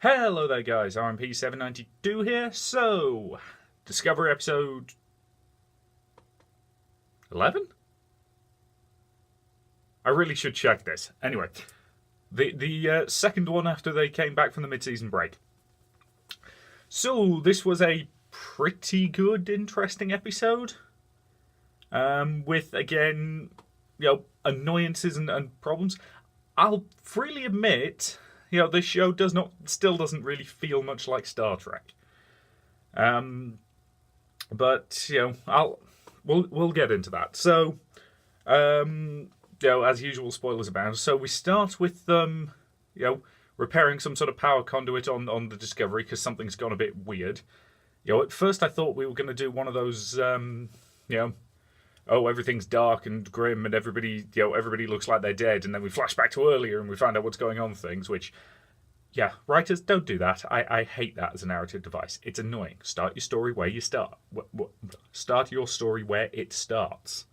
Hello there guys, RMP792 here. So, Discovery episode 11? I really should check this. Anyway, the second one after they came back from the mid-season break. So, this was a pretty good, interesting episode. With, again, annoyances and problems. I'll freely admit, this show still doesn't really feel much like Star Trek. But we'll get into that. So, as usual, spoilers abound. So we start with them, repairing some sort of power conduit on the Discovery because something's gone a bit weird. At first I thought we were going to do one of those, everything's dark and grim and everybody looks like they're dead, and then we flash back to earlier and we find out what's going on with things, which, writers, don't do that. I hate that as a narrative device. It's annoying. Start your story where you start. Start your story where it starts.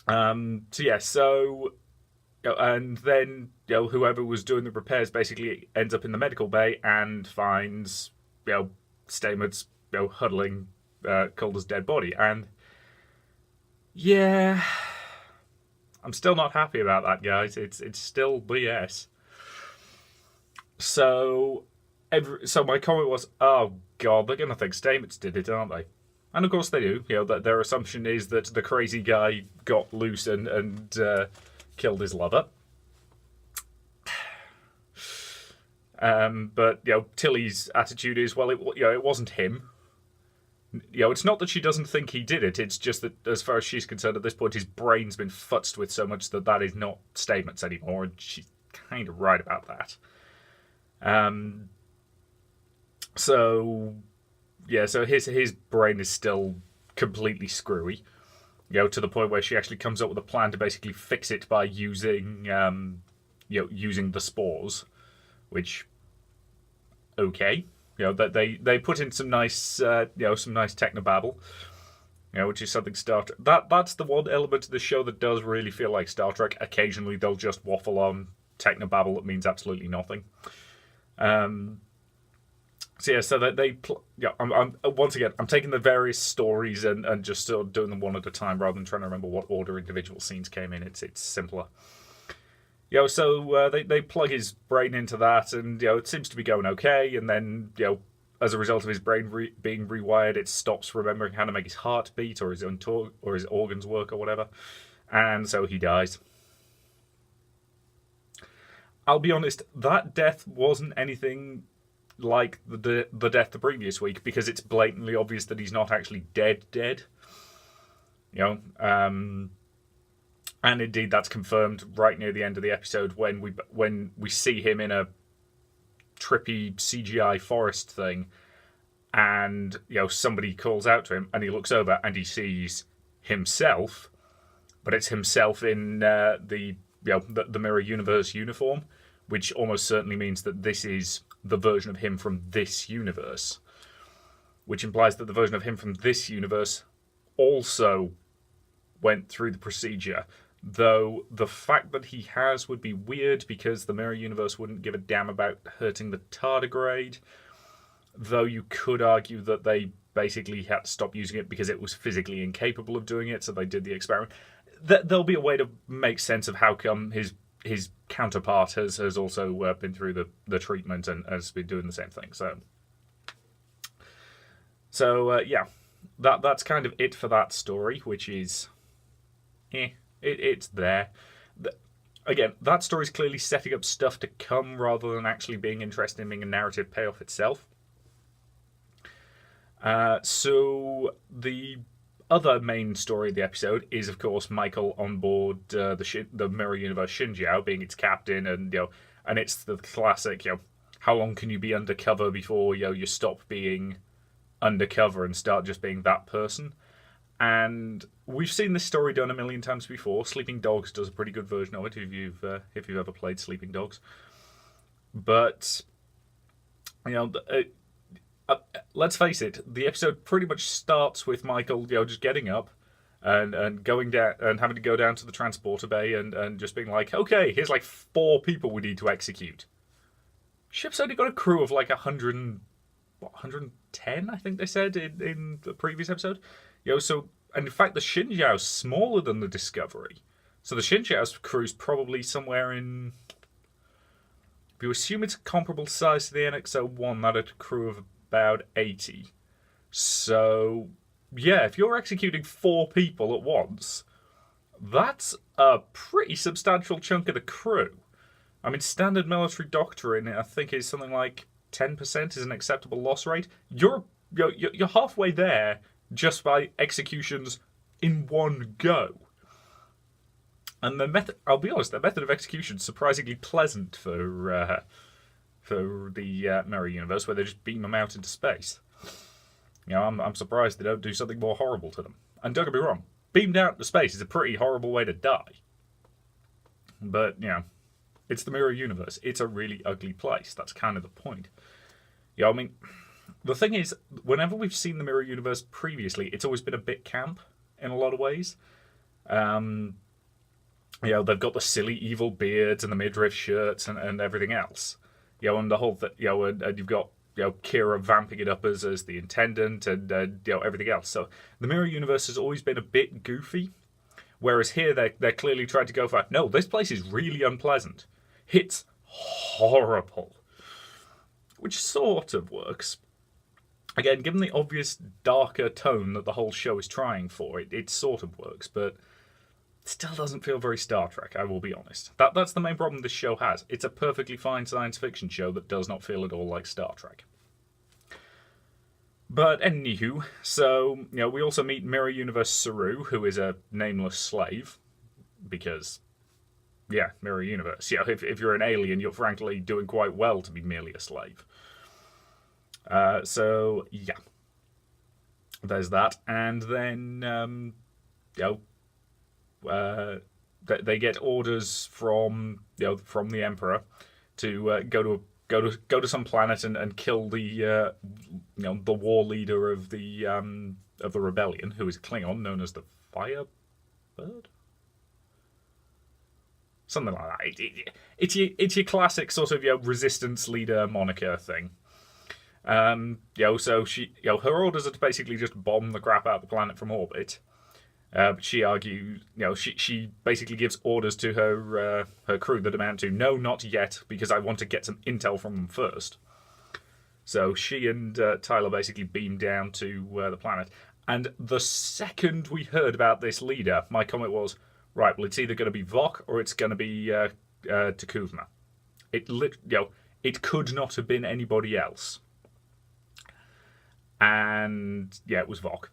And then, whoever was doing the repairs basically ends up in the medical bay and finds, Stamets, huddling Calder's dead body. And yeah, I'm still not happy about that, guys. It's still BS. So my comment was, oh god, they're going to think Stamets did it, aren't they? And of course they do. That their assumption is that the crazy guy got loose and killed his lover. But Tilly's attitude is, well, it wasn't him. It's not that she doesn't think he did it. It's just that, as far as she's concerned, at this point, his brain's been futzed with so much that is not Stamets anymore, and she's kind of right about that. So his brain is still completely screwy. To the point where she actually comes up with a plan to basically fix it by using using the spores, which, okay. That they put in some nice technobabble, which is something Star Trek. That's the one element of the show that does really feel like Star Trek. Occasionally they'll just waffle on technobabble that means absolutely nothing. I'm once again, I'm taking the various stories and just sort of doing them one at a time rather than trying to remember what order individual scenes came in. It's simpler. So they plug his brain into that, and it seems to be going okay. And then as a result of his brain being rewired, it stops remembering how to make his heart beat or his organs work or whatever, and so he dies. I'll be honest, that death wasn't anything like the death the previous week, because it's blatantly obvious that he's not actually dead. And indeed, that's confirmed right near the end of the episode when we see him in a trippy CGI forest thing, and somebody calls out to him, and he looks over and he sees himself, but it's himself in the Mirror Universe uniform, which almost certainly means that this is the version of him from this universe, which implies that the version of him from this universe also went through the procedure. Though the fact that he has would be weird, because the Mirror Universe wouldn't give a damn about hurting the tardigrade. Though you could argue that they basically had to stop using it because it was physically incapable of doing it, so they did the experiment. There'll be a way to make sense of how come his counterpart has also been through the treatment and has been doing the same thing. So that's kind of it for that story, which is it's there. Again, that story's clearly setting up stuff to come rather than actually being interested in being a narrative payoff itself. So the other main story of the episode is, of course, Michael on board the Mirror Universe Shinjiao, being its captain, and it's the classic, how long can you be undercover before you stop being undercover and start just being that person? And we've seen this story done a million times before. Sleeping Dogs does a pretty good version of it if you've ever played Sleeping Dogs. But let's face it, the episode pretty much starts with Michael just getting up and going down and having to go down to the transporter bay and just being like, okay, here's like 4 people we need to execute. Ship's only got a crew of like 110, I think they said in the previous episode. So, and in fact, the Xinjiao's smaller than the Discovery. So the Xinjiao's crew's probably somewhere in. If you assume it's comparable size to the NX-01, that had a crew of about 80. So, yeah, if you're executing 4 people at once, that's a pretty substantial chunk of the crew. I mean, standard military doctrine, I think, is something like 10% is an acceptable loss rate. You're halfway there just by executions in one go. And the method, I'll be honest, the method of execution is surprisingly pleasant for the Mirror Universe, where they just beam them out into space. I'm surprised they don't do something more horrible to them. And don't get me wrong, beamed out into space is a pretty horrible way to die. But, it's the Mirror Universe. It's a really ugly place. That's kind of the point. I mean, the thing is, whenever we've seen the Mirror Universe previously, it's always been a bit camp in a lot of ways. They've got the silly evil beards and the midriff shirts and everything else. And the whole thing, and you've got Kira vamping it up as the Intendant and everything else. So the Mirror Universe has always been a bit goofy, whereas here they're clearly trying to go for, no, this place is really unpleasant. It's horrible. Which sort of works. Again, given the obvious darker tone that the whole show is trying for, it sort of works, but it still doesn't feel very Star Trek, I will be honest. That's the main problem this show has. It's a perfectly fine science fiction show that does not feel at all like Star Trek. But anywho, so, we also meet Mirror Universe Saru, who is a nameless slave, because, Mirror Universe. If you're an alien, you're frankly doing quite well to be merely a slave. There's that. And then, they get orders from the Emperor to go to some planet and kill the war leader of the rebellion, who is a Klingon known as the Firebird. Something like that. It's your classic sort of resistance leader moniker thing. So she her orders are to basically just bomb the crap out of the planet from orbit. But she argues, she basically gives orders to her crew that amount to, no, not yet, because I want to get some intel from them first. So she and Tyler basically beam down to the planet. And the second we heard about this leader, my comment was, right, well, it's either going to be Vok or it's going to be T'Kuvma. It could not have been anybody else. And, it was Vok.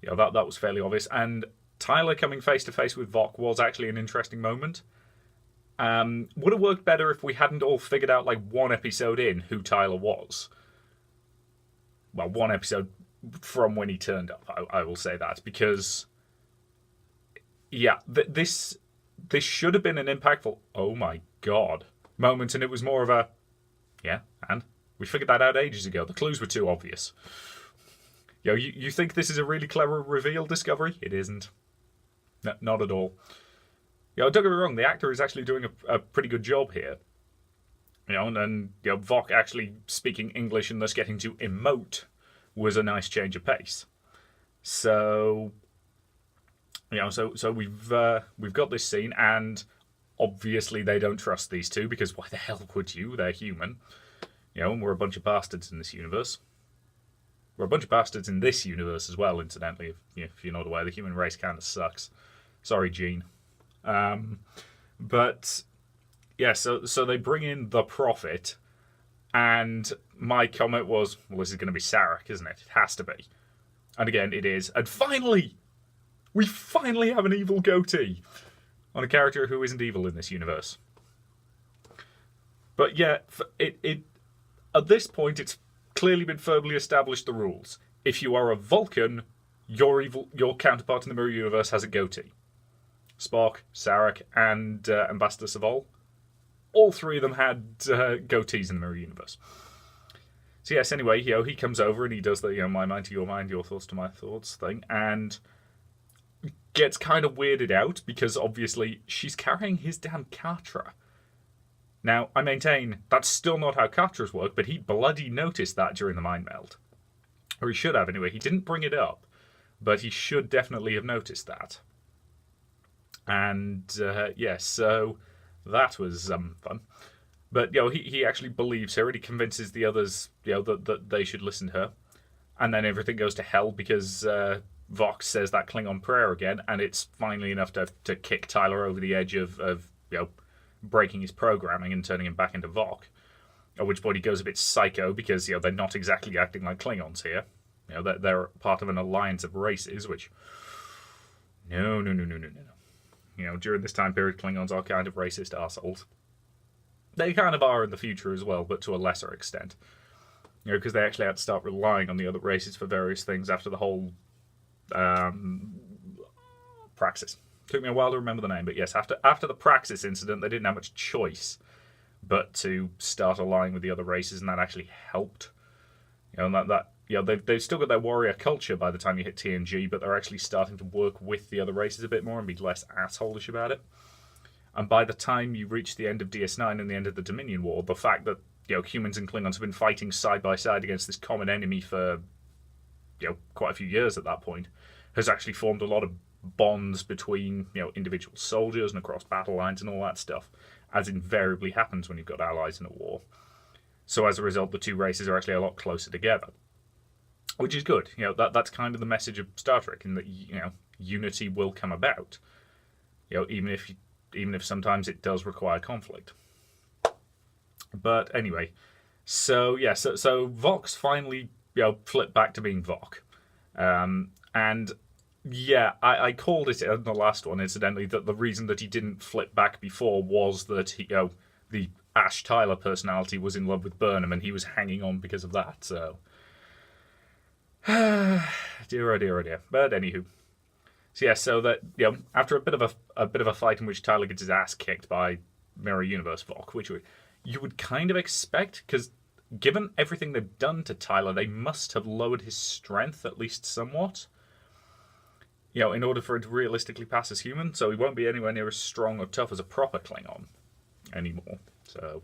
That was fairly obvious. And Tyler coming face to face with Vok was actually an interesting moment. Would have worked better if we hadn't all figured out, like, one episode in who Tyler was. Well, one episode from when he turned up, I will say that. Because, this should have been an impactful, oh my god, moment. And it was more of a, and we figured that out ages ago. The clues were too obvious. You think this is a really clever reveal, Discovery? It isn't. No, not at all. Don't get me wrong, the actor is actually doing a pretty good job here. And Vok actually speaking English and thus getting to emote was a nice change of pace. So, so we've got this scene, and obviously they don't trust these two, because why the hell would you? They're human. And we're a bunch of bastards in this universe. We're a bunch of bastards in this universe as well, incidentally. If you're not aware, the human race kind of sucks. Sorry, Gene. But so they bring in the Prophet, and my comment was, well, this is going to be Sarek, isn't it? It has to be. And again, it is. And finally, we finally have an evil goatee on a character who isn't evil in this universe. But it at this point, it's clearly been firmly established the rules. If you are a Vulcan, your counterpart in the Mirror Universe has a goatee. Spock, Sarek, and Ambassador Saval, all three of them had goatees in the Mirror Universe. So yes, anyway, he comes over and he does the my mind to your mind, your thoughts to my thoughts thing, and gets kind of weirded out because obviously she's carrying his damn Katra. Now, I maintain that's still not how captures work, but he bloody noticed that during the mind meld. Or he should have, anyway. He didn't bring it up, but he should definitely have noticed that. And, yes, so that was fun. But, he actually believes her, and he convinces the others, that they should listen to her. And then everything goes to hell because Vox says that Klingon prayer again, and it's finally enough to kick Tyler over the edge of breaking his programming and turning him back into Voq. At which point he goes a bit psycho because they're not exactly acting like Klingons here. They're part of an alliance of races, which no. During this time period, Klingons are kind of racist arseholes. They kind of are in the future as well, but to a lesser extent. Because they actually had to start relying on the other races for various things after the whole Praxis. Took me a while to remember the name, but yes, after the Praxis incident, they didn't have much choice but to start aligning with the other races, and that actually helped. They've still got their warrior culture by the time you hit TNG, but they're actually starting to work with the other races a bit more and be less assholish about it. And by the time you reach the end of DS9 and the end of the Dominion War, the fact that humans and Klingons have been fighting side by side against this common enemy for quite a few years at that point has actually formed a lot of bonds between individual soldiers and across battle lines and all that stuff, as invariably happens when you've got allies in a war. So as a result, the two races are actually a lot closer together, which is good. That's kind of the message of Star Trek, in that unity will come about, even if sometimes it does require conflict. But anyway, so Vox finally flipped back to being Voq, and yeah, I called it in the last one, incidentally, that the reason that he didn't flip back before was that the Ash Tyler personality was in love with Burnham, and he was hanging on because of that. So, dear, oh dear, oh dear. But anywho, so yeah, so that after a bit of a fight in which Tyler gets his ass kicked by Mirror Universe Voq, which you would kind of expect, because given everything they've done to Tyler, they must have lowered his strength at least somewhat. In order for it to realistically pass as human, so he won't be anywhere near as strong or tough as a proper Klingon anymore. So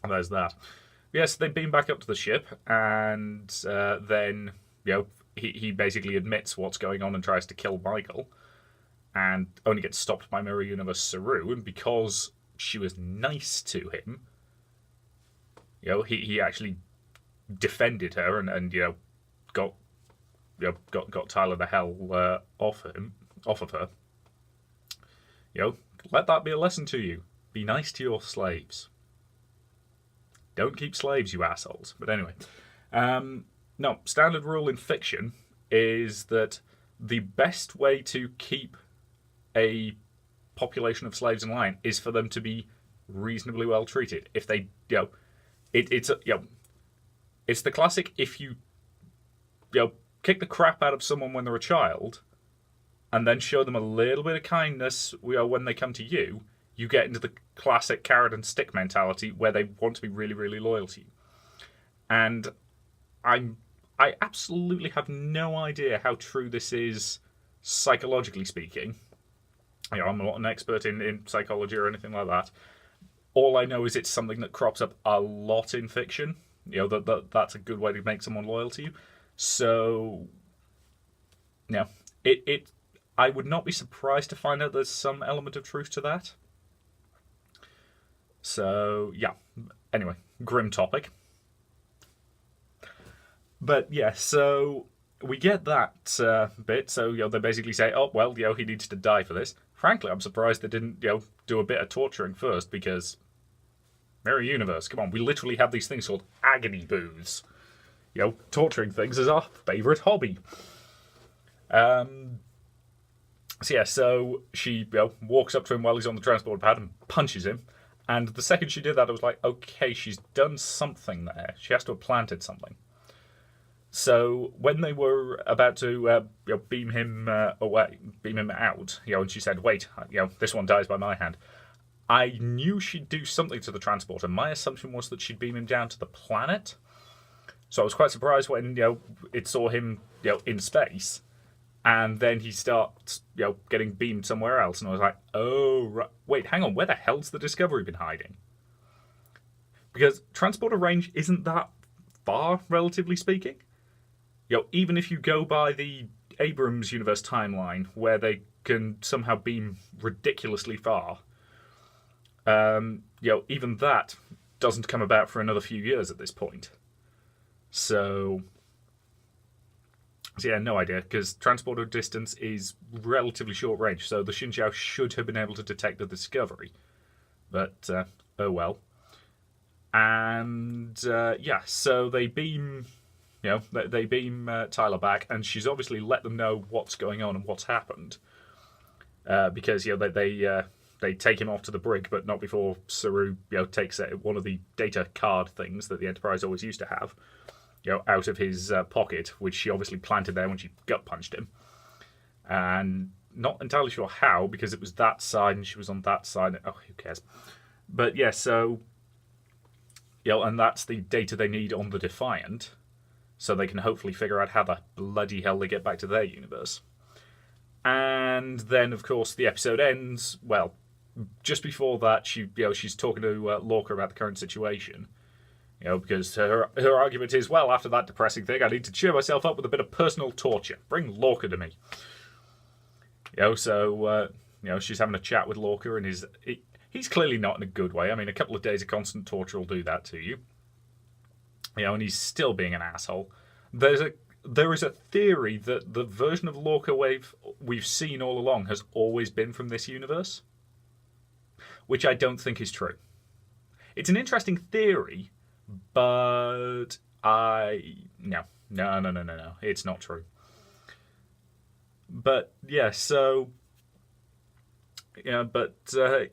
there's that. Yes, they beam back up to the ship, and then he basically admits what's going on and tries to kill Michael, and only gets stopped by Mirror Universe Saru. And because she was nice to him, he actually defended her and got Tyler the hell off of her. Let that be a lesson to you. Be nice to your slaves. Don't keep slaves, you assholes. But anyway, no, standard rule in fiction is that the best way to keep a population of slaves in line is for them to be reasonably well treated. If they, it's the classic. If you, kick the crap out of someone when they're a child, and then show them a little bit of kindness when they come to you, you get into the classic carrot and stick mentality where they want to be really, really loyal to you. And I absolutely have no idea how true this is, psychologically speaking. I'm not an expert in psychology or anything like that. All I know is it's something that crops up a lot in fiction. That's a good way to make someone loyal to you. So, I would not be surprised to find out there's some element of truth to that. So, yeah. Anyway, grim topic. But, yeah, so we get that bit. So, they basically say, oh, well, he needs to die for this. Frankly, I'm surprised they didn't, do a bit of torturing first, because Mirror Universe, come on, we literally have these things called agony booths. Torturing things is our favourite hobby. So she walks up to him while he's on the transport pad and punches him. And the second she did that, I was like, okay, she's done something there. She has to have planted something. So when they were about to beam him away, beam him out, and she said, wait, this one dies by my hand, I knew she'd do something to the transporter. My assumption was that she'd beam him down to the planet. So I was quite surprised when it saw him in space, and then he starts getting beamed somewhere else, and I was like, oh right. Wait, hang on, where the hell's the Discovery been hiding? because transporter range isn't that far, relatively speaking. Even if you go by the Abrams universe timeline, where they can somehow beam ridiculously far, even that doesn't come about for another few years at this point. So yeah, no idea, because transporter distance is relatively short range, so the Xinjiao should have been able to detect the discovery. But, oh well. And, so they beam, they beam Tyler back, and she's obviously let them know what's going on and what's happened. Because, they take him off to the brig, but not before Saru, takes one of the data card things that the Enterprise always used to have, out of his pocket, which she obviously planted there when she gut punched him. And not entirely sure how, because it was that side and she was on that side. Oh, who cares? But yeah, so, and that's the data they need on the Defiant, so they can hopefully figure out how the bloody hell they get back to their universe. And then, of course, the episode ends, well, just before that, she's talking to Lorca about the current situation. Because her argument is, well, after that depressing thing, I need to cheer myself up with a bit of personal torture. Bring Lorca to me. So she's having a chat with Lorca, and he's clearly not in a good way. I mean, a couple of days of constant torture will do that to you. And he's still being an asshole. There is a theory that the version of Lorca we've seen all along has always been from this universe, which I don't think is true. It's an interesting theory, but no, it's not true. But yeah, so but they're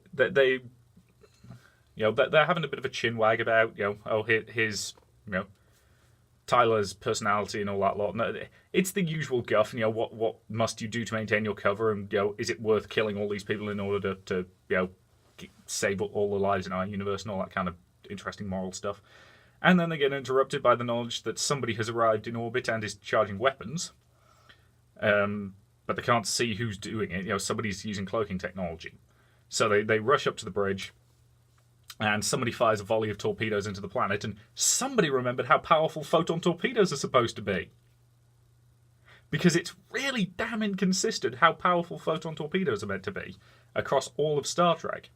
having a bit of a chinwag about his Tyler's personality and all that lot. No, it's the usual guff. What must you do to maintain your cover, and is it worth killing all these people in order to save all the lives in our universe and all that kind of interesting moral stuff. And then they get interrupted by the knowledge that somebody has arrived in orbit and is charging weapons. But they can't see who's doing it. Somebody's using cloaking technology. So they rush up to the bridge, and somebody fires a volley of torpedoes into the planet, and somebody remembered how powerful photon torpedoes are supposed to be. Because it's really damn inconsistent how powerful photon torpedoes are meant to be across all of Star Trek.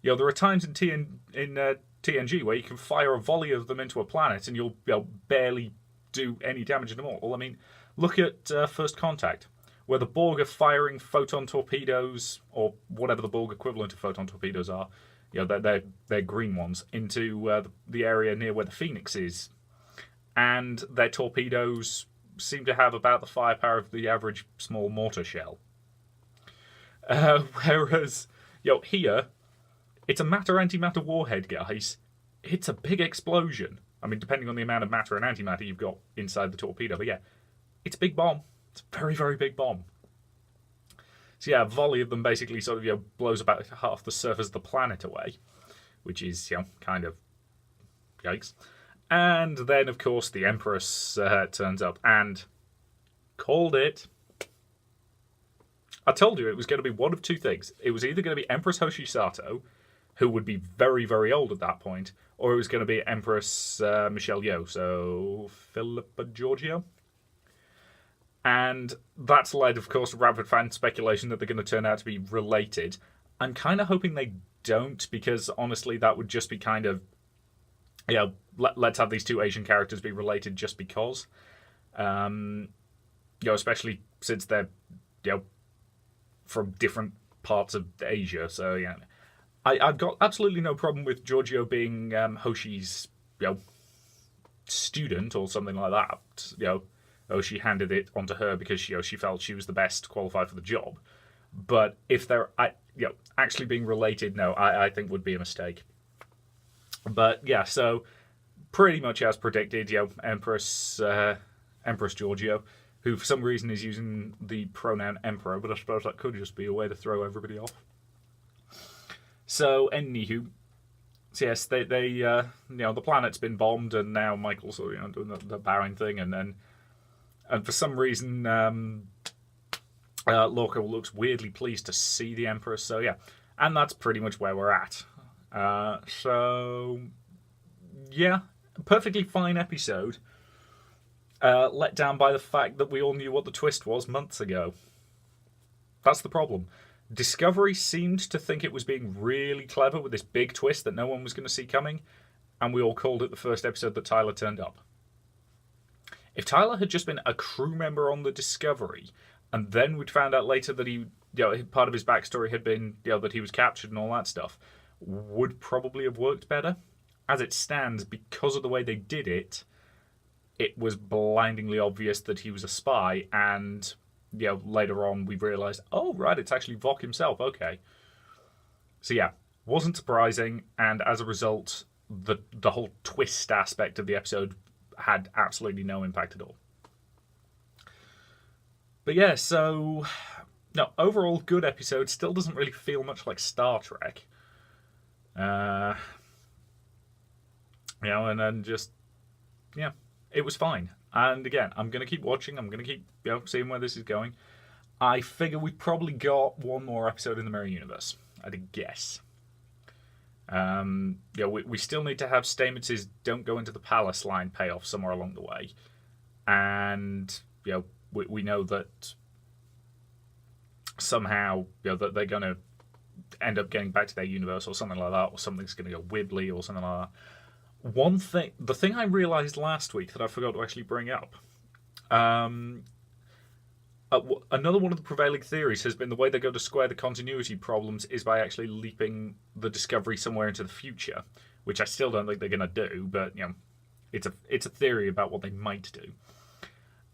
There are times in TNG where you can fire a volley of them into a planet and you'll barely do any damage at all. I mean, look at First Contact, where the Borg are firing photon torpedoes, or whatever the Borg equivalent of photon torpedoes are, they're green ones, into the area near where the Phoenix is. And their torpedoes seem to have about the firepower of the average small mortar shell. Whereas, here, it's a matter-antimatter warhead, guys. It's a big explosion. I mean, depending on the amount of matter and antimatter you've got inside the torpedo. But yeah, it's a big bomb. It's a very, very big bomb. So yeah, a volley of them basically sort of blows about half the surface of the planet away, which is kind of yikes. And then, of course, the Empress turns up and called it. I told you it was going to be one of two things. It was either going to be Empress Hoshi Sato, who would be very, very old at that point, or it was going to be Empress Michelle Yeoh, so Philippa Georgiou. And that's led, of course, to rapid fan speculation that they're going to turn out to be related. I'm kind of hoping they don't, because honestly, that would just be kind of, let's have these two Asian characters be related just because. Especially since they're, from different parts of Asia. So, yeah. I've got absolutely no problem with Georgiou being Hoshi's, student or something like that. She handed it onto her because she felt she was the best qualified for the job. But if they're actually being related, no, I think would be a mistake. But yeah, so pretty much as predicted, Empress Georgiou, who for some reason is using the pronoun emperor, but I suppose that could just be a way to throw everybody off. So anywho, yes, they the planet's been bombed, and now Michael's doing the bowing thing, and for some reason, Lorca looks weirdly pleased to see the Empress. So yeah, and that's pretty much where we're at. So Yeah, a perfectly fine episode. Let down by the fact that we all knew what the twist was months ago. That's the problem. Discovery seemed to think it was being really clever with this big twist that no one was going to see coming, and we all called it the first episode that Tyler turned up. If Tyler had just been a crew member on the Discovery, and then we'd found out later that part of his backstory had been, that he was captured and all that stuff, would probably have worked better. As it stands, because of the way they did it, it was blindingly obvious that he was a spy, and later on we realised, oh right, it's actually Voq himself. Okay, so yeah, wasn't surprising, and as a result, the whole twist aspect of the episode had absolutely no impact at all. But yeah, so no, overall good episode. Still doesn't really feel much like Star Trek. And then just it was fine. And again, I'm gonna keep watching. I'm gonna keep seeing where this is going. I figure we probably got one more episode in the Mirror Universe. I'd guess. We still need to have Stamets's "Don't Go Into the Palace" line pay off somewhere along the way, and we know that somehow that they're going to end up getting back to their universe or something like that, or something's going to go wibbly or something like that. The thing I realised last week that I forgot to actually bring up. Another one of the prevailing theories has been the way they're going to square the continuity problems is by actually leaping the Discovery somewhere into the future, which I still don't think they're going to do, but it's a theory about what they might do.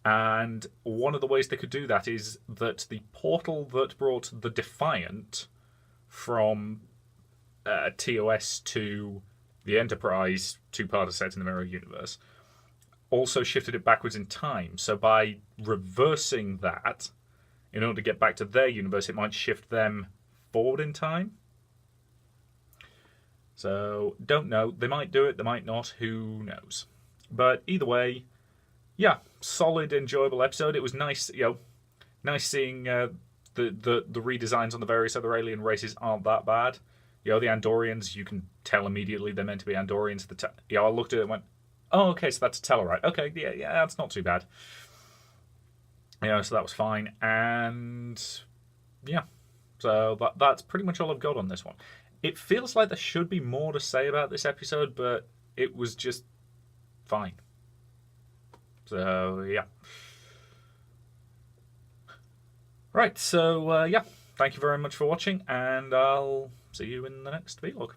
And one of the ways they could do that is that the portal that brought the Defiant from TOS to the Enterprise, two-parter set in the Mirror Universe, also shifted it backwards in time. So by reversing that, in order to get back to their universe, it might shift them forward in time. So, don't know. They might do it, they might not. Who knows? But either way, yeah, solid, enjoyable episode. It was nice, nice seeing the redesigns on the various other alien races aren't that bad. The Andorians, you can tell immediately they're meant to be Andorians. I looked at it and went, oh, okay, so that's a Tellarite. Okay, yeah, that's not too bad. So that was fine. And yeah, so that's pretty much all I've got on this one. It feels like there should be more to say about this episode, but it was just fine. So yeah. Right, so yeah, thank you very much for watching, and I'll see you in the next vlog.